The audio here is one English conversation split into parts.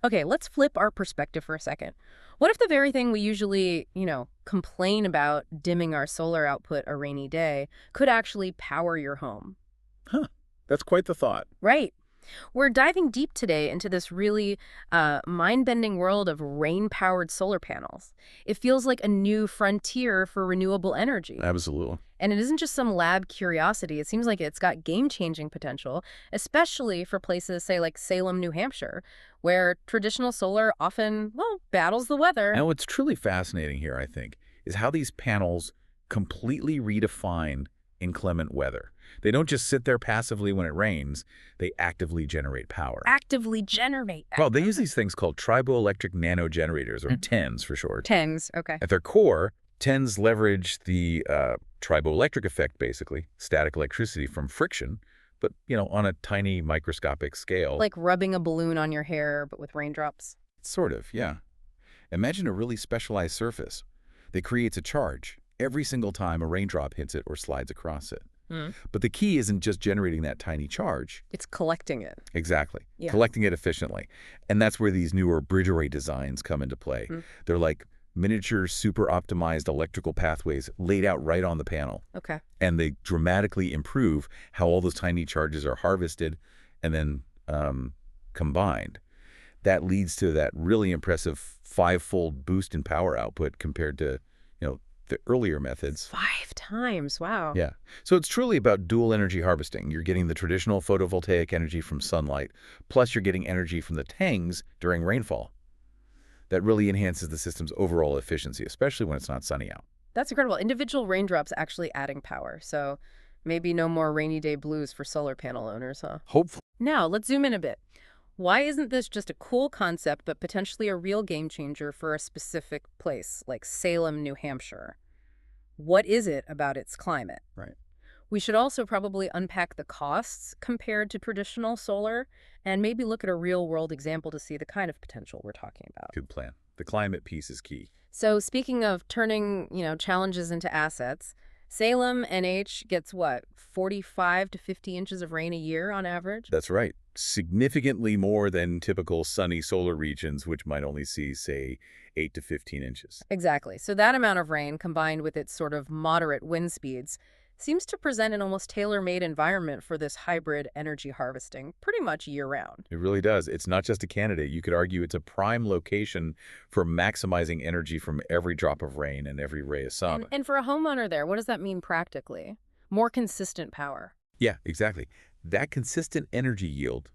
Okay, let's flip our perspective for a second. What if the very thing we usually, complain about, dimming our solar output a rainy day, could actually power your home? Huh. That's quite the thought. Right. We're diving deep today into this really mind-bending world of rain-powered solar panels. It feels like a new frontier for renewable energy. Absolutely. And it isn't just some lab curiosity. It seems like it's got game-changing potential, especially for places, say, like Salem, New Hampshire, where traditional solar often, well, battles the weather. And what's truly fascinating here, I think, is how these panels completely redefine inclement weather. They don't just sit there passively when it rains, they actively generate power. Actively generate. Well, they use these things called triboelectric nanogenerators, or TENS for short. TENS, okay. At their core, TENS leverage the triboelectric effect, basically, static electricity from friction, but, on a tiny microscopic scale. Like rubbing a balloon on your hair, but with raindrops. Sort of, yeah. Imagine a really specialized surface that creates a charge every single time a raindrop hits it or slides across it. But the key isn't just generating that tiny charge. It's collecting it. Exactly. Yeah. Collecting it efficiently. And that's where these newer bridge array designs come into play. They're like miniature, super optimized electrical pathways laid out right on the panel. Okay. And they dramatically improve how all those tiny charges are harvested and then combined. That leads to that really impressive 5-fold boost in power output compared to, the earlier methods. 5 times, wow. Yeah. So it's truly about dual energy harvesting. You're getting the traditional photovoltaic energy from sunlight, plus you're getting energy from the tangs during rainfall. That really enhances the system's overall efficiency, especially when it's not sunny out. That's incredible. Individual raindrops actually adding power. So maybe no more rainy day blues for solar panel owners, huh? Hopefully. Now, let's zoom in a bit. Why isn't this just a cool concept, but potentially a real game changer for a specific place, like Salem, New Hampshire? What is it about its climate? Right. We should also probably unpack the costs compared to traditional solar and maybe look at a real-world example to see the kind of potential we're talking about. Good plan. The climate piece is key. So speaking of turning, challenges into assets, Salem NH gets what, 45 to 50 inches of rain a year on average? That's right. Significantly more than typical sunny solar regions, which might only see, say, 8 to 15 inches. Exactly. So that amount of rain, combined with its sort of moderate wind speeds, seems to present an almost tailor-made environment for this hybrid energy harvesting pretty much year-round. It really does. It's not just a candidate. You could argue it's a prime location for maximizing energy from every drop of rain and every ray of sun. And for a homeowner there, what does that mean practically? More consistent power. Yeah, exactly. That consistent energy yield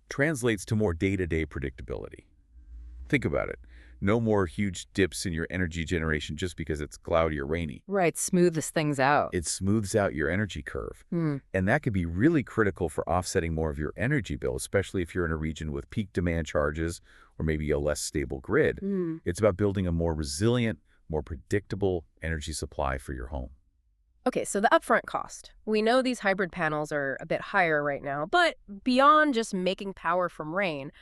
translates to more day-to-day predictability. Think about it. No more huge dips in your energy generation just because it's cloudy or rainy. Right, smooths things out. It smooths out your energy curve. And that could be really critical for offsetting more of your energy bill, especially if you're in a region with peak demand charges or maybe a less stable grid. It's about building a more resilient, more predictable energy supply for your home. Okay, so the upfront cost. We know these hybrid panels are a bit higher right now, but beyond just making power from rain,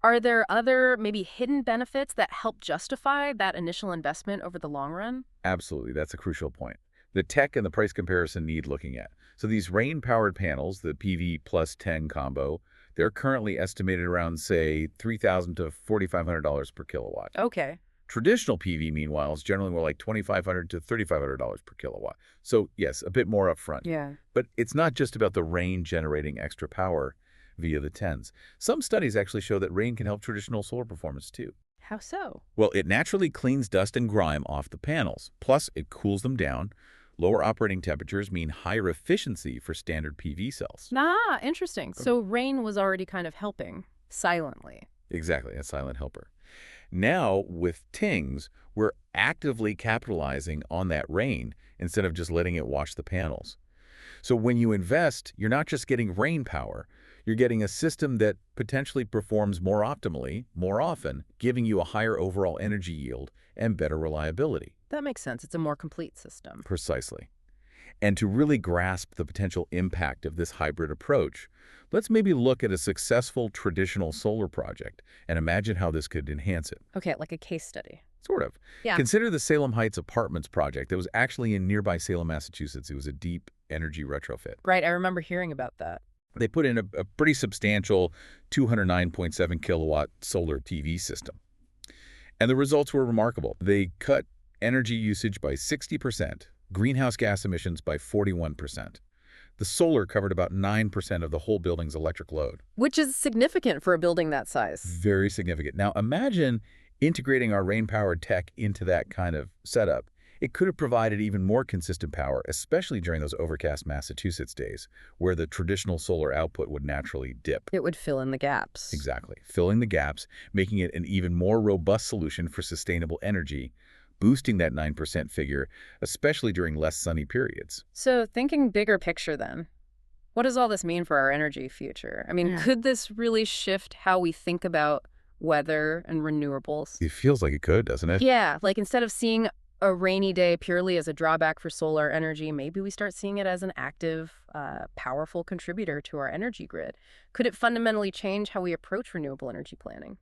are there other, maybe hidden benefits that help justify that initial investment over the long run? Absolutely. That's a crucial point. The tech and the price comparison need looking at. So these rain-powered panels, the PV plus 10 combo, they're currently estimated around, say, $3,000 to $4,500 per kilowatt. Okay. Traditional PV, meanwhile, is generally more like $2,500 to $3,500 per kilowatt. So, yes, a bit more upfront. Yeah. But it's not just about the rain generating extra power via the TENS. Some studies actually show that rain can help traditional solar performance, too. How so? Well, it naturally cleans dust and grime off the panels. Plus, it cools them down. Lower operating temperatures mean higher efficiency for standard PV cells. Ah, interesting. So rain was already kind of helping, silently. Exactly, a silent helper. Now, with TINGs, we're actively capitalizing on that rain instead of just letting it wash the panels. So when you invest, you're not just getting rain power, you're getting a system that potentially performs more optimally, more often, giving you a higher overall energy yield and better reliability. That makes sense. It's a more complete system. Precisely. And to really grasp the potential impact of this hybrid approach, let's maybe look at a successful traditional solar project and imagine how this could enhance it. Okay, like a case study. Sort of. Yeah. Consider the Salem Heights Apartments project that was actually in nearby Salem, Massachusetts. It was a deep energy retrofit. Right, I remember hearing about that. They put in a pretty substantial 209.7 kilowatt solar TV system. And the results were remarkable. They cut energy usage by 60%, greenhouse gas emissions by 41%. The solar covered about 9% of the whole building's electric load. Which is significant for a building that size. Very significant. Now imagine integrating our rain-powered tech into that kind of setup. It could have provided even more consistent power, especially during those overcast Massachusetts days, where the traditional solar output would naturally dip. It would fill in the gaps. Exactly. Filling the gaps, making it an even more robust solution for sustainable energy, boosting that 9% figure, especially during less sunny periods. So thinking bigger picture then, what does all this mean for our energy future? I mean, Yeah. could this really shift how we think about weather and renewables? It feels like it could, doesn't it? Yeah, like instead of seeing a rainy day purely as a drawback for solar energy, maybe we start seeing it as an active, powerful contributor to our energy grid. Could it fundamentally change how we approach renewable energy planning?